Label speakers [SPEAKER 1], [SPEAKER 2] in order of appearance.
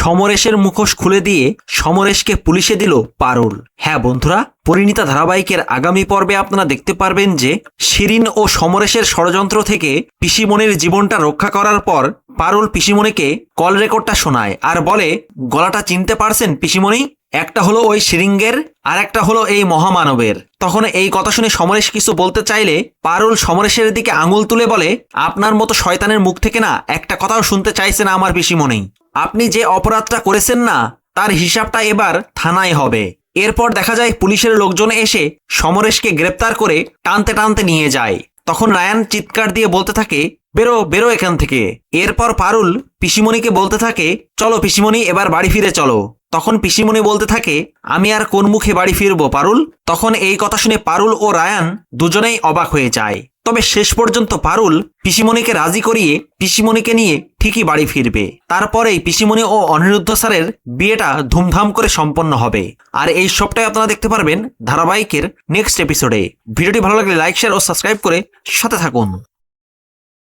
[SPEAKER 1] সমরেশের মুখোশ খুলে দিয়ে সমরেশকে পুলিশে দিল পারুল। হ্যাঁ বন্ধুরা, পরিণীতা ধারাবাহিকের আগামী পর্বে আপনারা দেখতে পারবেন যে শিরিন ও সমরেশের ষড়যন্ত্র থেকে পিসিমণির জীবনটা রক্ষা করার পর পারুল পিসিমণিকে কল রেকর্ডটা শোনায় আর বলে, গলাটা চিনতে পারছেন পিসিমণি? একটা হলো ওই শিরিঙ্গের আর একটা হলো এই মহামানবের। তখন এই কথা শুনে সমরেশ কিছু বলতে চাইলে পারুল সমরেশের দিকে আঙুল তুলে বলে, আপনার মতো শয়তানের মুখ থেকে না একটা কথাও শুনতে চাইছে না আমার পিসিমণি। আপনি যে অপরাধটা করেছেন না তার হিসাবটা এবার থানায় হবে। এরপর দেখা যায় পুলিশের লোকজন এসে সমরেশকে গ্রেপ্তার করে টানতে টানতে নিয়ে যায়। তখন রায়ান চিৎকার দিয়ে বলতে থাকে, বেরো বেরো এখান থেকে। এরপর পারুল পিসিমণিকে বলতে থাকে, চলো পিসিমণি এবার বাড়ি ফিরে চলো। তখন পিসিমণি বলতে থাকে, আমি আর কোন মুখে বাড়ি ফিরবো পারুল? তখন এই কথা শুনে পারুল ও রায়ান দুজনেই অবাক হয়ে যায়। তবে শেষ পর্যন্ত পারুল পিসিমণিকে রাজি করিয়ে পিসিমণিকে নিয়ে ঠিকই বাড়ি ফিরবে। তারপরেই পিসিমণি ও অনিরুদ্ধ স্যারের বিয়েটা ধুমধাম করে সম্পন্ন হবে। আর এই সবটাই আপনারা দেখতে পারবেন ধারাবাহিকের নেক্সট এপিসোডে। ভিডিওটি ভালো লাগলে লাইক, শেয়ার ও সাবস্ক্রাইব করে সাথে থাকুন।